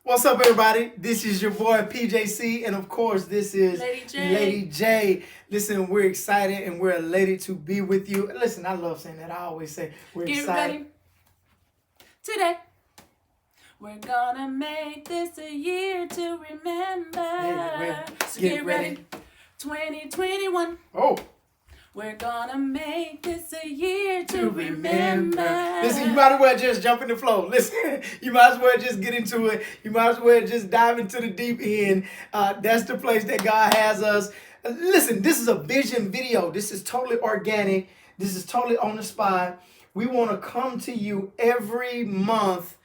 What's up, everybody? This is your boy PJC, and of course, this is Lady J. Listen, we're excited and we're elated to be with you. Listen, I love saying that. I always say we're Get excited. ready. Today, we're gonna make this a year to remember. Yeah, so get ready. 2021. Oh. We're gonna make this a year to remember. Listen, you might as well just jump in the flow. Listen, you might as well just get into it. You might as well just dive into the deep end. That's the place that God has us. Listen, this is a vision video. This is totally organic. This is totally on the spot. We want to come to you every month,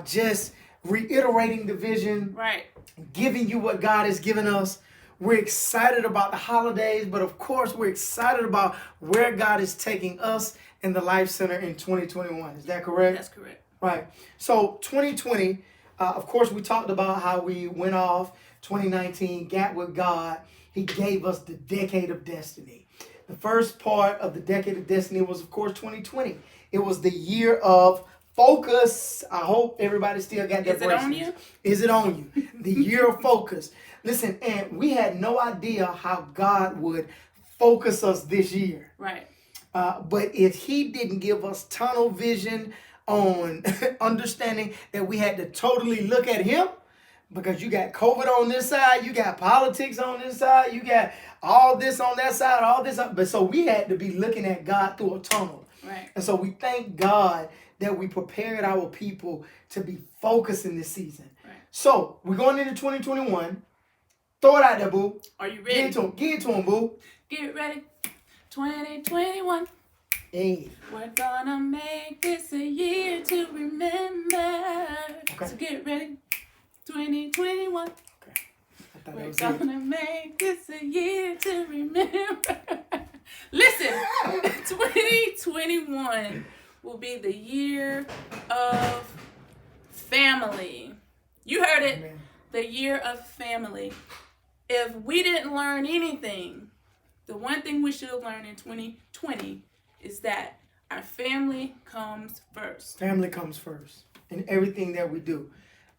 just reiterating the vision, right? Giving you what God has given us. We're excited about the holidays, but of course, we're excited about where God is taking us in the Life Center in 2021. Is that correct? That's correct. Right. So 2020, of course, we talked about how we went off 2019, got with God. He gave us the decade of destiny. The first part of the decade of destiny was, of course, 2020. It was the year of focus. I hope everybody still got that. Is it on you? Is it on you? The year of focus. Listen, and we had no idea how God would focus us this year. Right. But if he didn't give us tunnel vision on understanding that we had to totally look at him, because you got COVID on this side, you got politics on this side, you got all this on that side, all this. But so we had to be looking at God through a tunnel. Right. And so we thank God that we prepared our people to be focused in this season. Right. So we're going into 2021. Throw it out there, boo. Are you ready? Get it to him, boo. Get ready. 2021. Hey. We're gonna make this a year to remember. Okay. So get ready. 2021. Okay. We're gonna make this a year to remember. Listen, 2021 will be the year of family. You heard it. Amen. The year of family. If we didn't learn anything, the one thing we should have learned in 2020 is that our family comes first. Family comes first in everything that we do.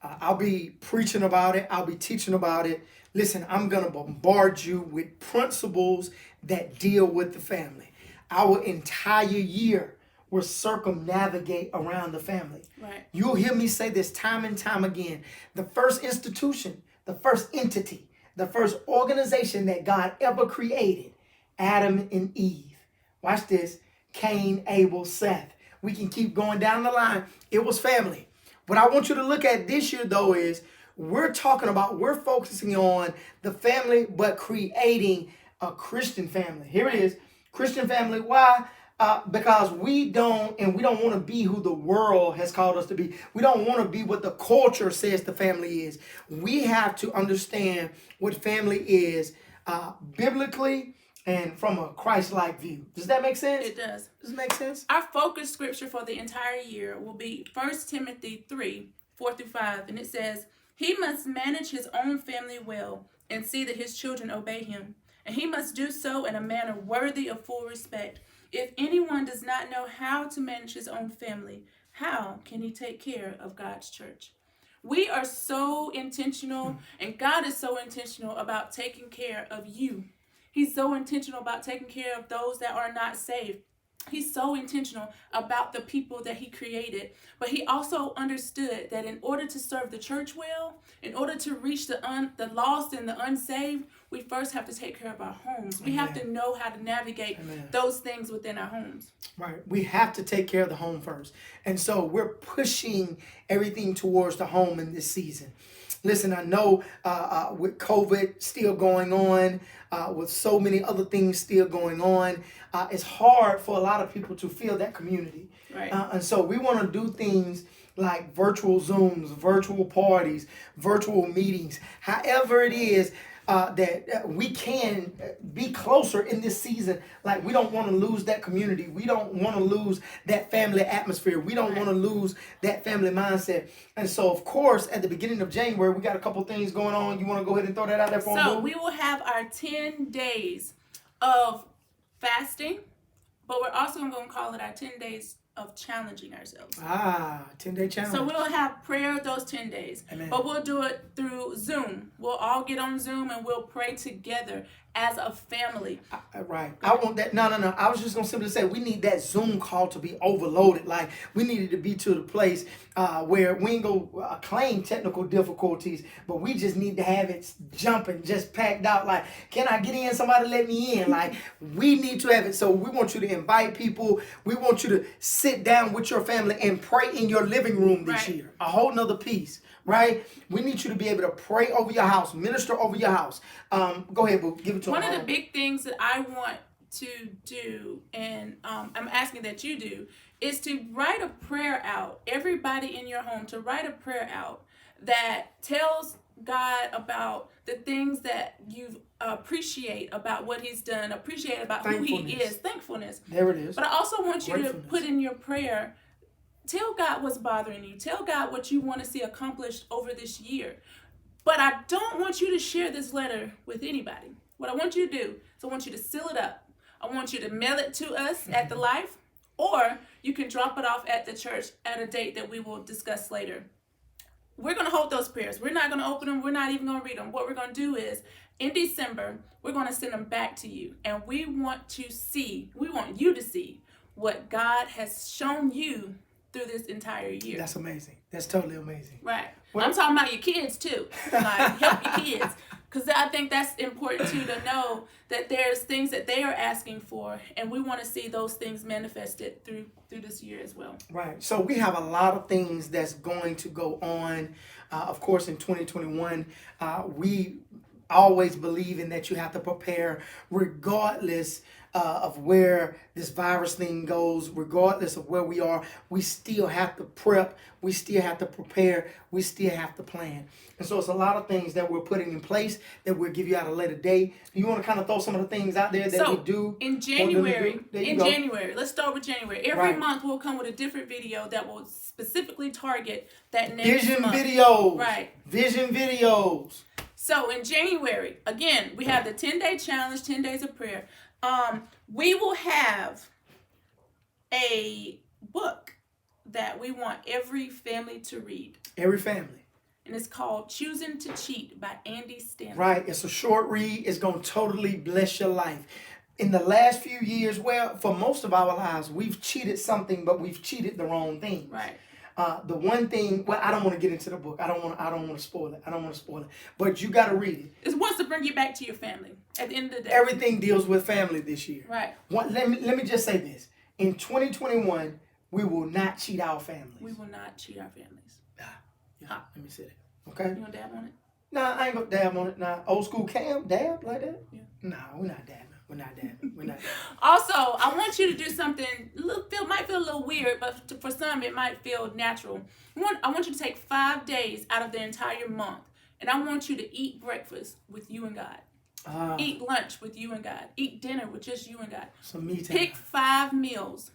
I'll be preaching about it. I'll be teaching about it. Listen, I'm going to bombard you with principles that deal with the family. Our entire year will circumnavigate around the family. Right. You'll hear me say this time and time again. The first institution, the first entity, the first organization that God ever created, Adam and Eve. Watch this. Cain, Abel, Seth. We can keep going down the line. It was family. What I want you to look at this year, though, is we're focusing on the family, but creating a Christian family. Here it is. Christian family. Why? Because we don't want to be who the world has called us to be. We don't want to be what the culture says the family is. We have to understand what family is biblically and from a Christ-like view. Does that make sense? It does. Does it make sense? Our focus scripture for the entire year will be 1 Timothy 3:4-5. And it says, he must manage his own family well and see that his children obey him. And he must do so in a manner worthy of full respect. If anyone does not know how to manage his own family, how can he take care of God's church? We are so intentional, and God is so intentional about taking care of you. He's so intentional about taking care of those that are not saved. He's so intentional about the people that he created. But he also understood that in order to serve the church well, in order to reach the lost and the unsaved, we first have to take care of our homes. We have to know how to navigate those things within our homes. Right. We have to take care of the home first. And so we're pushing everything towards the home in this season. Listen, I know with COVID still going on, with so many other things still going on, it's hard for a lot of people to feel that community. Right. And so we want to do things like virtual Zooms, virtual parties, virtual meetings, however it is that we can be closer in this season. Like, we don't want to lose that community. We don't want to lose that family atmosphere. We don't want to lose that family mindset. And so, of course, at the beginning of January, we got a couple things going on. You want to go ahead and throw that out there for me? So we will have our 10 days of fasting, but we're also going to call it our 10 days of challenging ourselves. 10-day challenge. So we'll have prayer those 10 days. Amen. But we'll do it through Zoom. We'll all get on Zoom and we'll pray together as a family. Right. I want that. No. I was just going to simply say we need that Zoom call to be overloaded. Like, we needed to be to the place where we ain't going to claim technical difficulties, but we just need to have it jumping, just packed out. Like, can I get in? Somebody let me in. Like, we need to have it. So we want you to invite people. We want you to sit down with your family and pray in your living room this year. A whole nother piece. Right? We need you to be able to pray over your house, minister over your house. Go ahead, boo. Give it to One them. of the big things that I want to do, and I'm asking that you do, is to write a prayer out. Everybody in your home to write a prayer out that tells God about the things that you appreciate about what He's done, appreciate about who He is. Thankfulness. There it is. But I also want you to put in your prayer, tell God what's bothering you. Tell God what you want to see accomplished over this year. But I don't want you to share this letter with anybody. What I want you to do is I want you to seal it up. I want you to mail it to us at the Life, or you can drop it off at the church at a date that we will discuss later. We're going to hold those prayers. We're not going to open them. We're not even going to read them. What we're going to do is, in December, we're going to send them back to you. And we want you to see what God has shown you through this entire year. That's amazing. That's totally amazing. Right. Well, I'm talking about your kids too. Like, help your kids. Because I think that's important too, to know that there's things that they are asking for, and we want to see those things manifested through this year as well. Right. So we have a lot of things that's going to go on. Of course, in 2021, we always believe in that you have to prepare regardless of where this virus thing goes, regardless of where we are. We still have to prep. We still have to prepare. We still have to plan. And so it's a lot of things that we're putting in place that we'll give you at a later date. You want to kind of throw some of the things out there that we do? In January, let's start with January. Every month we'll come with a different video that will specifically target that next month. Videos. Right. Vision videos. So in January, again, we have the 10-day challenge, 10 days of prayer. We will have a book that we want every family to read. Every family. And it's called Choosing to Cheat by Andy Stanley. Right. It's a short read. It's going to totally bless your life. In the last few years, well, for most of our lives, we've cheated something, but we've cheated the wrong thing. Right. The one thing, well, I don't want to get into the book. I don't want to spoil it. But you got to read it. It wants to bring you back to your family at the end of the day. Everything deals with family this year. Right. Let me just say this. In 2021, we will not cheat our families. We will not cheat our families. Let me say that. Okay? You gonna dab on it? Nah, I ain't gonna dab on it. Nah, old school Cam, dab like that? Yeah. Nah, we're not dabbing. Also, I want you to do something, might feel a little weird, but for some it might feel natural. I want you to take 5 days out of the entire month, and I want you to eat breakfast with you and God. Eat lunch with you and God. Eat dinner with just you and God. Some me time. Pick 5 meals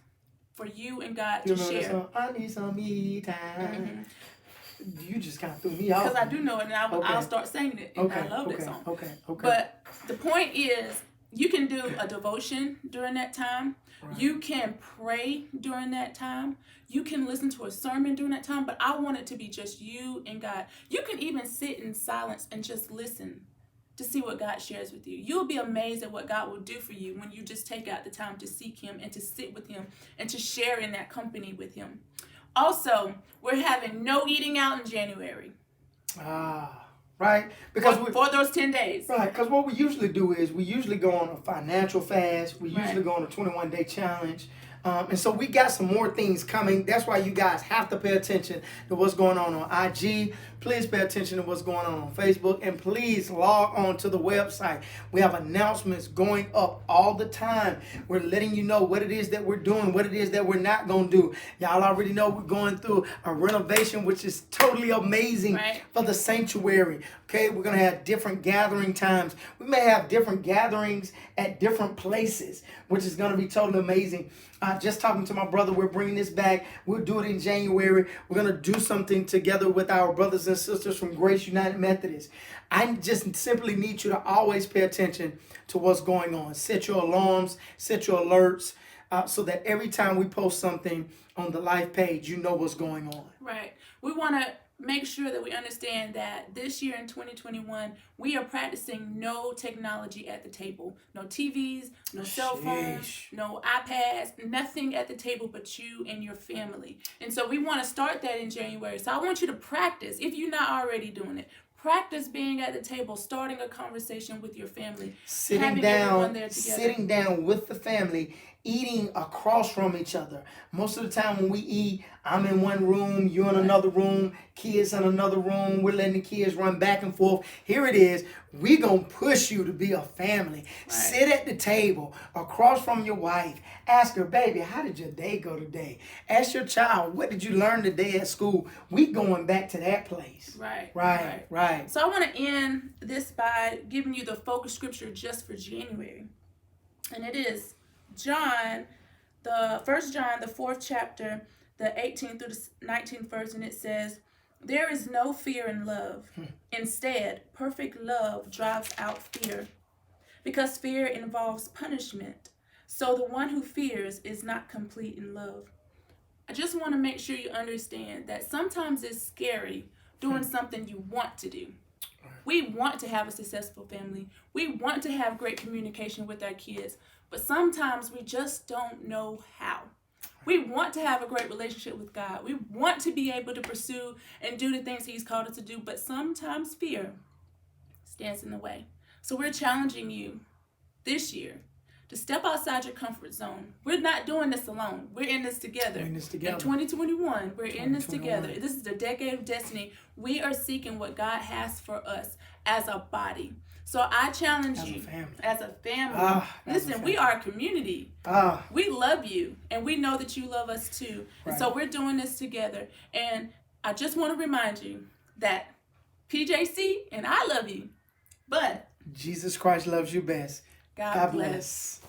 for you and God to share. I need some me time. Mm-hmm. You just kind of threw me off. Because I do know it, and I'll start singing it, and I love that song. Okay. But the point is, you can do a devotion during that time. Right. You can pray during that time. You can listen to a sermon during that time. But I want it to be just you and God. You can even sit in silence and just listen to see what God shares with you. You'll be amazed at what God will do for you when you just take out the time to seek Him and to sit with Him and to share in that company with Him. Also, we're having no eating out in January. Right? Because for those 10 days. Right, because what we usually do is we usually go on a financial fast. We usually go on a 21-day challenge. And so we got some more things coming. That's why you guys have to pay attention to what's going on IG. Please pay attention to what's going on Facebook. And please log on to the website. We have announcements going up all the time. We're letting you know what it is that we're doing, what it is that we're not going to do. Y'all already know we're going through a renovation, which is totally amazing for the sanctuary. Okay, we're going to have different gathering times. We may have different gatherings at different places, which is going to be totally amazing. Just talking to my brother, we're bringing this back. We'll do it in January. We're going to do something together with our brothers and sisters from Grace United Methodist. I just simply need you to always pay attention to what's going on. Set your alarms, set your alerts. so that every time we post something on the Life page, you know what's going on. Right. We want to make sure that we understand that this year in 2021, we are practicing no technology at the table. No TVs, no cell phones, no iPads, nothing at the table but you and your family. And so we want to start that in January. So I want you to practice, if you're not already doing it. Practice being at the table, starting a conversation with your family, sitting down with the family, eating across from each other. Most of the time when we eat, I'm in one room, you're in another room, kids in another room. We're letting the kids run back and forth. Here it is. We're going to push you to be a family. Right. Sit at the table across from your wife. Ask her, baby, how did your day go today? Ask your child, what did you learn today at school? We going back to that place. Right. So I want to end this by giving you the focus scripture just for January. And it is John, the 1 John, the 4th chapter, the 18th through the 19th verse, and it says, "There is no fear in love. Instead, perfect love drives out fear, because fear involves punishment. So the one who fears is not complete in love." I just want to make sure you understand that sometimes it's scary doing something you want to do. We want to have a successful family. We want to have great communication with our kids. But sometimes we just don't know how. We want to have a great relationship with God. We want to be able to pursue and do the things He's called us to do. But sometimes fear stands in the way. So we're challenging you this year to step outside your comfort zone. We're not doing this alone. We're in this together. In 2021, we're in this together. This is the decade of destiny. We are seeking what God has for us as a body. So I challenge you as a family. Listen, we are a community. We love you, and we know that you love us too. And so we're doing this together. And I just want to remind you that PJC and I love you, but Jesus Christ loves you best. God bless.